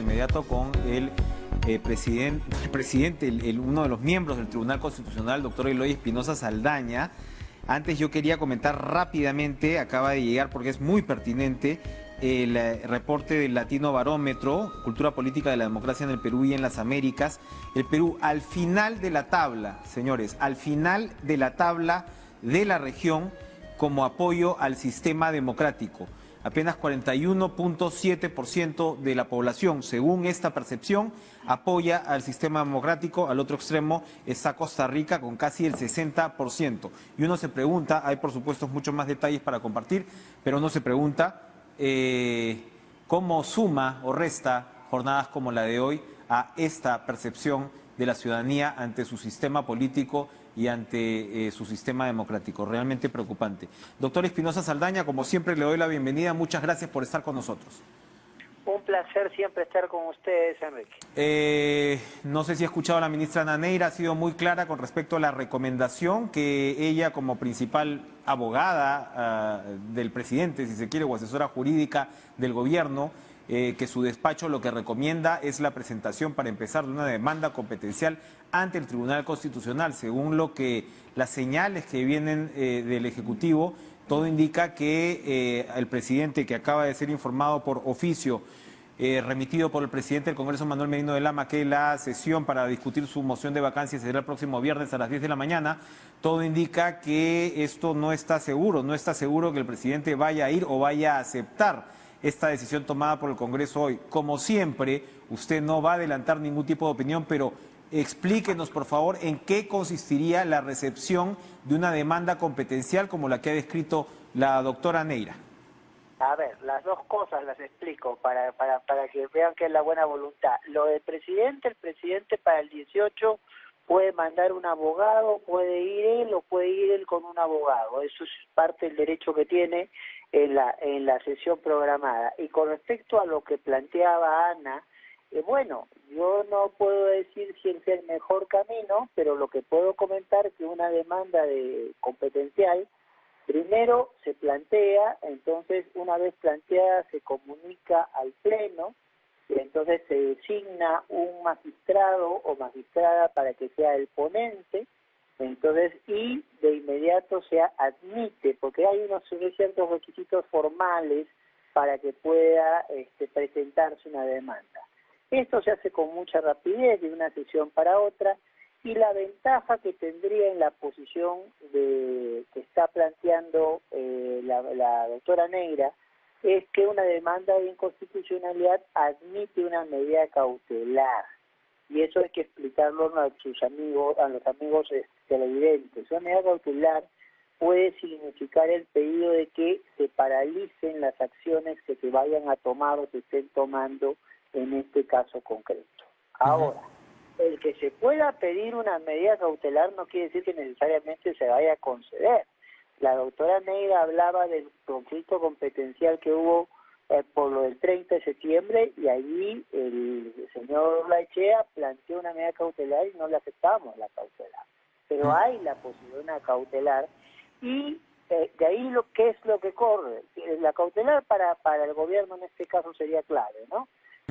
inmediato con el presidente, uno de los miembros del Tribunal Constitucional, doctor Eloy Espinosa Saldaña. Antes yo quería comentar rápidamente, acaba de llegar porque es muy pertinente, el reporte del Latino Barómetro, Cultura Política de la Democracia en el Perú y en las Américas. El Perú al final de la tabla, señores, al final de la tabla de la región como apoyo al sistema democrático. Apenas 41.7% de la población, según esta percepción, apoya al sistema democrático. Al otro extremo está Costa Rica con casi el 60%. Y uno se pregunta, hay por supuesto muchos más detalles para compartir, pero uno se pregunta cómo suma o resta jornadas como la de hoy a esta percepción de la ciudadanía ante su sistema político y ante su sistema democrático. Realmente preocupante. Doctor Espinosa Saldaña, como siempre le doy la bienvenida. Muchas gracias por estar con nosotros. Un placer siempre estar con ustedes, Enrique. No sé si ha escuchado a la ministra Naneira, ha sido muy clara con respecto a la recomendación que ella, como principal abogada del presidente, si se quiere, o asesora jurídica del gobierno, que su despacho lo que recomienda es la presentación para empezar de una demanda competencial ante el Tribunal Constitucional. Según las señales que vienen del Ejecutivo, todo indica que el presidente, que acaba de ser informado por oficio, remitido por el presidente del Congreso, Manuel Merino de Lama, que la sesión para discutir su moción de vacancia será el próximo viernes a las 10 de la mañana, todo indica que esto no está seguro que el presidente vaya a ir o vaya a aceptar esta decisión tomada por el Congreso hoy. Como siempre, usted no va a adelantar ningún tipo de opinión, pero explíquenos, por favor, en qué consistiría la recepción de una demanda competencial como la que ha descrito la doctora Neira. A ver, las dos cosas las explico para que vean que es la buena voluntad. Lo del presidente, el presidente para el 18 puede mandar un abogado, puede ir él o puede ir él con un abogado. Eso es parte del derecho que tiene en la sesión programada. Y con respecto a lo que planteaba Ana, bueno, yo no puedo decir si es el mejor camino, pero lo que puedo comentar es que una demanda competencial primero se plantea, entonces una vez planteada se comunica al Pleno y entonces se designa un magistrado o magistrada para que sea el ponente, entonces y de inmediato se admite, porque hay ciertos requisitos formales para que pueda presentarse una demanda. Esto se hace con mucha rapidez de una sesión para otra. Y la ventaja que tendría en la posición que está planteando la doctora Neira es que una demanda de inconstitucionalidad admite una medida cautelar. Y eso hay que explicarlo a los amigos televidentes. Una medida cautelar puede significar el pedido de que se paralicen las acciones que se vayan a tomar o se estén tomando en este caso concreto. Ahora, el que se pueda pedir una medida cautelar no quiere decir que necesariamente se vaya a conceder. La doctora Neira hablaba del conflicto competencial que hubo por lo del 30 de septiembre y allí el señor Laechea planteó una medida cautelar y no le aceptamos la cautelar. Pero hay la posibilidad de una cautelar y de ahí ¿qué es lo que corre? La cautelar para el gobierno en este caso sería clave, ¿no?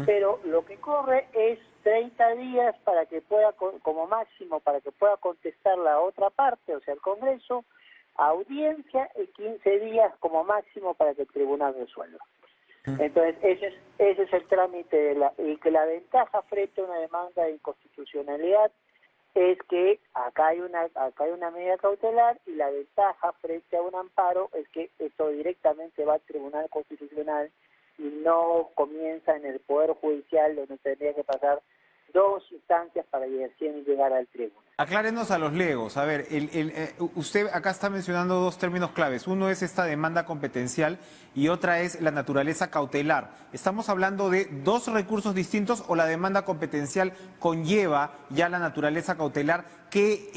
Pero lo que corre es 30 días para que pueda, como máximo, para que pueda contestar la otra parte, o sea, el Congreso, audiencia y 15 días como máximo para que el tribunal resuelva. Entonces, ese es el trámite, y que la ventaja frente a una demanda de inconstitucionalidad es que acá hay una medida cautelar y la ventaja frente a un amparo es que esto directamente va al Tribunal Constitucional y no comienza en el Poder Judicial, donde tendría que pasar dos instancias para recién llegar al tribunal. Aclárenos a los legos. A ver, usted acá está mencionando dos términos claves. Uno es esta demanda competencial y otra es la naturaleza cautelar. ¿Estamos hablando de dos recursos distintos o la demanda competencial conlleva ya la naturaleza cautelar que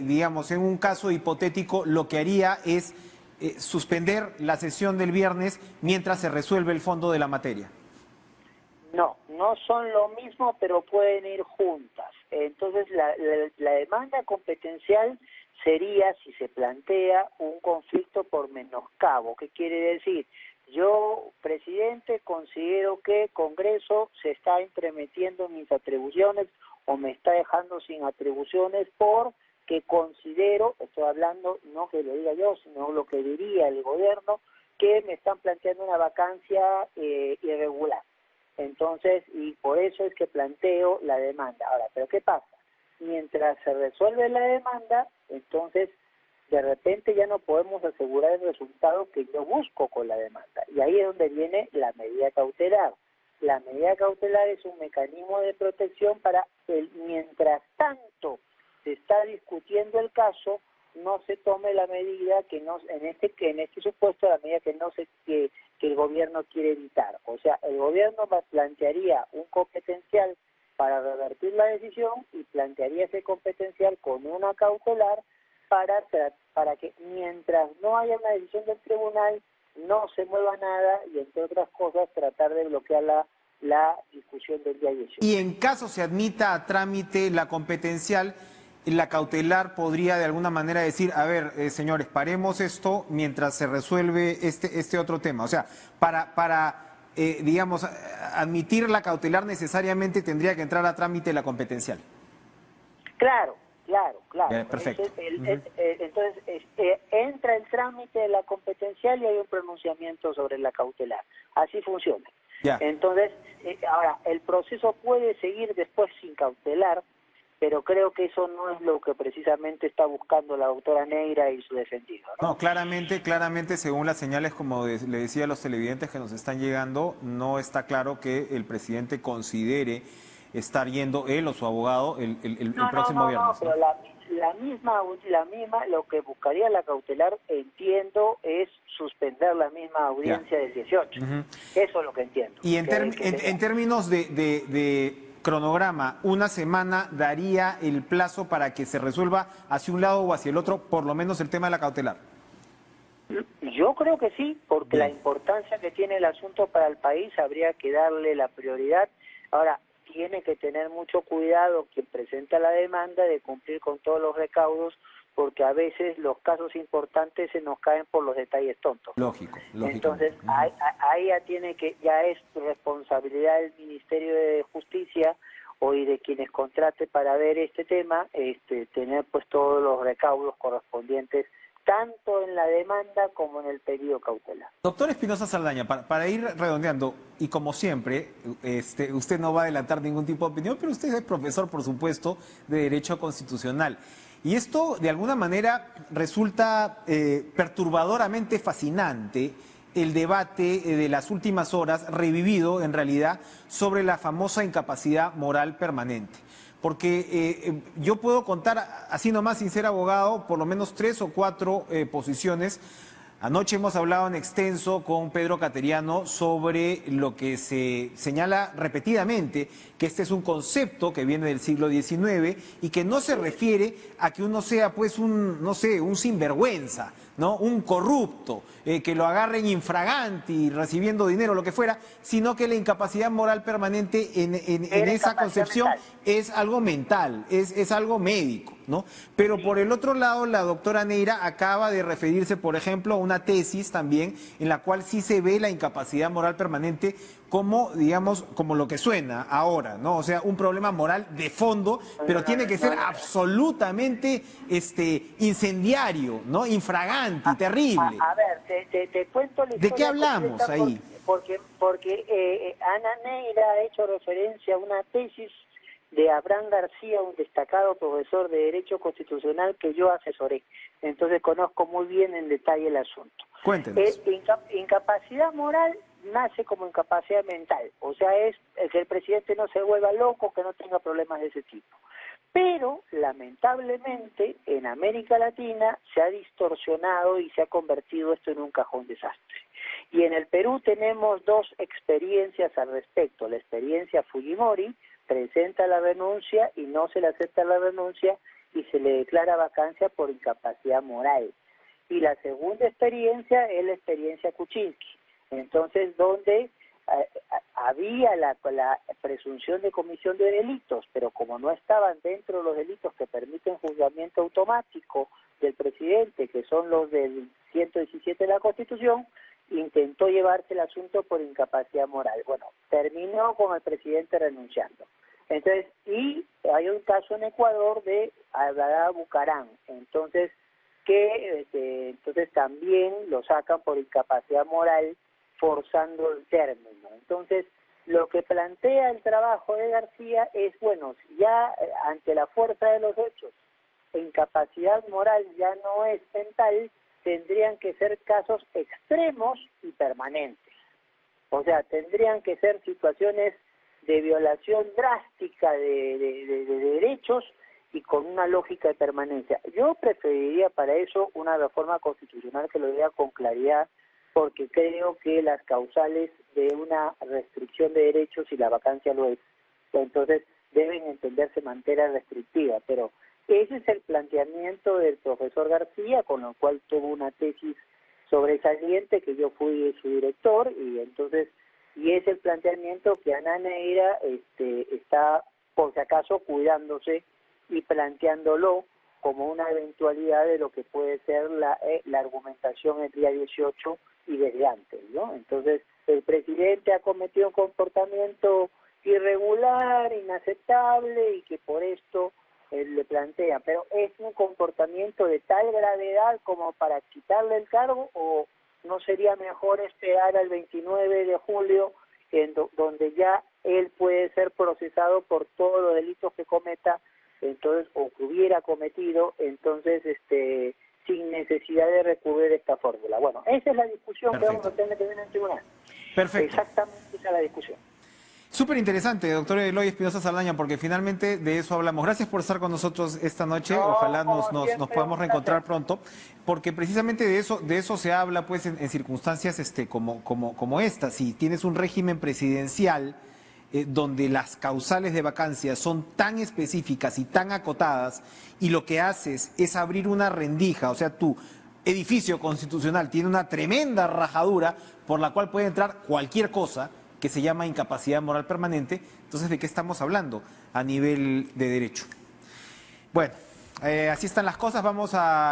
digamos, en un caso hipotético lo que haría es suspender la sesión del viernes mientras se resuelve el fondo de la materia? No son lo mismo, pero pueden ir juntas. Entonces, la demanda competencial sería, si se plantea, un conflicto por menoscabo. ¿Qué quiere decir? yo, presidente, considero que Congreso se está entremetiendo en mis atribuciones o me está dejando sin atribuciones porque considero, estoy hablando no que lo diga yo, sino lo que diría el gobierno, que me están planteando una vacancia irregular. Entonces, y por eso es que planteo la demanda. Ahora, ¿pero qué pasa? Mientras se resuelve la demanda, entonces de repente ya no podemos asegurar el resultado que yo busco con la demanda. Y ahí es donde viene la medida cautelar. La medida cautelar es un mecanismo de protección para que mientras tanto se está discutiendo el caso, no se tome la medida que no, en este supuesto la medida que el gobierno quiere evitar. O sea, el gobierno plantearía un competencial para revertir la decisión y plantearía ese competencial con una cautelar para que mientras no haya una decisión del tribunal no se mueva nada y entre otras cosas tratar de bloquear la discusión del día 18. Y en caso se admita a trámite la competencial, la cautelar podría de alguna manera decir, a ver, señores, paremos esto mientras se resuelve este otro tema. O sea, digamos, admitir la cautelar necesariamente tendría que entrar a trámite la competencial. Claro. Perfecto. Entonces, entra el trámite de la competencial y hay un pronunciamiento sobre la cautelar. Así funciona. Ya. Entonces, ahora, el proceso puede seguir después sin cautelar, pero creo que eso no es lo que precisamente está buscando la doctora Neira y su defendido, ¿no? No, claramente, según las señales, como le decía a los televidentes que nos están llegando, no está claro que el presidente considere estar yendo él o su abogado el próximo viernes. Pero la misma, lo que buscaría la cautelar, entiendo, es suspender la misma audiencia del 18. Eso es lo que entiendo. Y en términos de cronograma, ¿una semana daría el plazo para que se resuelva hacia un lado o hacia el otro, por lo menos el tema de la cautelar? Yo creo que sí, porque la importancia que tiene el asunto para el país habría que darle la prioridad. Ahora, tiene que tener mucho cuidado quien presenta la demanda de cumplir con todos los recaudos, porque a veces los casos importantes se nos caen por los detalles tontos. Lógico. Entonces, ahí ya es responsabilidad del Ministerio de Justicia y de quienes contrate para ver este tema, tener pues todos los recaudos correspondientes, tanto en la demanda como en el pedido cautelar. Doctor Espinosa Saldaña, para ir redondeando, y como siempre, usted no va a adelantar ningún tipo de opinión, pero usted es profesor, por supuesto, de Derecho Constitucional. Y esto, de alguna manera, resulta perturbadoramente fascinante, el debate de las últimas horas, revivido en realidad, sobre la famosa incapacidad moral permanente. Porque yo puedo contar, así nomás sin ser abogado, por lo menos 3 o 4 posiciones. Anoche hemos hablado en extenso con Pedro Cateriano sobre lo que se señala repetidamente, que este es un concepto que viene del siglo XIX y que no se refiere a que uno sea pues un sinvergüenza, ¿no? Un corrupto, que lo agarren infraganti, recibiendo dinero, lo que fuera, sino que la incapacidad moral permanente en esa concepción es algo mental, es algo médico, ¿no? Pero por el otro lado, la doctora Neira acaba de referirse, por ejemplo, a una tesis también en la cual sí se ve la incapacidad moral permanente como, digamos, como lo que suena ahora, ¿no? O sea, un problema moral de fondo, pero tiene que ser absolutamente incendiario, ¿no? Infraganti, terrible. A ver, te cuento la historia. ¿De qué hablamos ahí? Porque Ana Neira ha hecho referencia a una tesis de Abraham García, un destacado profesor de Derecho Constitucional que yo asesoré. Entonces conozco muy bien en detalle el asunto. Cuéntenos. Incapacidad moral nace como incapacidad mental, o sea, es que el presidente no se vuelva loco, que no tenga problemas de ese tipo. Pero, lamentablemente, en América Latina se ha distorsionado y se ha convertido esto en un cajón desastre. Y en el Perú tenemos 2 experiencias al respecto. La experiencia Fujimori, presenta la renuncia y no se le acepta la renuncia y se le declara vacancia por incapacidad moral. Y la segunda experiencia es la experiencia Kuczynski. Entonces, donde había la presunción de comisión de delitos, pero como no estaban dentro de los delitos que permiten juzgamiento automático del presidente, que son los del 117 de la Constitución, intentó llevarse el asunto por incapacidad moral. Bueno, terminó con el presidente renunciando. Entonces, y hay un caso en Ecuador de Abdalá Bucaram, entonces entonces también lo sacan por incapacidad moral, forzando el término. Entonces, lo que plantea el trabajo de García es, bueno, si ya ante la fuerza de los hechos, incapacidad moral ya no es mental, tendrían que ser casos extremos y permanentes. O sea, tendrían que ser situaciones de violación drástica de derechos y con una lógica de permanencia. Yo preferiría para eso una reforma constitucional que lo diga con claridad, porque creo que las causales de una restricción de derechos, y la vacancia lo es, entonces deben entenderse en materia restrictiva, pero ese es el planteamiento del profesor García, con lo cual tuvo una tesis sobresaliente, que yo fui su director, y es el planteamiento que Ana Neira está, por si acaso, cuidándose y planteándolo como una eventualidad de lo que puede ser la argumentación el día 18 y desde antes, ¿no? Entonces, el presidente ha cometido un comportamiento irregular, inaceptable, y que por esto le plantea, pero ¿es un comportamiento de tal gravedad como para quitarle el cargo, o no sería mejor esperar al 29 de julio, donde ya él puede ser procesado por todos los delitos que cometa, entonces, o que hubiera cometido, entonces, sin necesidad de recurrir a esta fórmula? Bueno, esa es la discusión. Perfecto. Que vamos a tener que ver en el tribunal. Perfecto. Exactamente esa es la discusión. Súper interesante, doctor Eloy Espinosa Saldaña, porque finalmente de eso hablamos. Gracias por estar con nosotros esta noche. Ojalá nos podamos reencontrar pronto, porque precisamente de eso se habla, pues, en circunstancias como esta. Si tienes un régimen presidencial donde las causales de vacancia son tan específicas y tan acotadas, y lo que haces es abrir una rendija, o sea, tu edificio constitucional tiene una tremenda rajadura por la cual puede entrar cualquier cosa, que se llama incapacidad moral permanente. Entonces, ¿de qué estamos hablando a nivel de derecho? Bueno, así están las cosas. Vamos a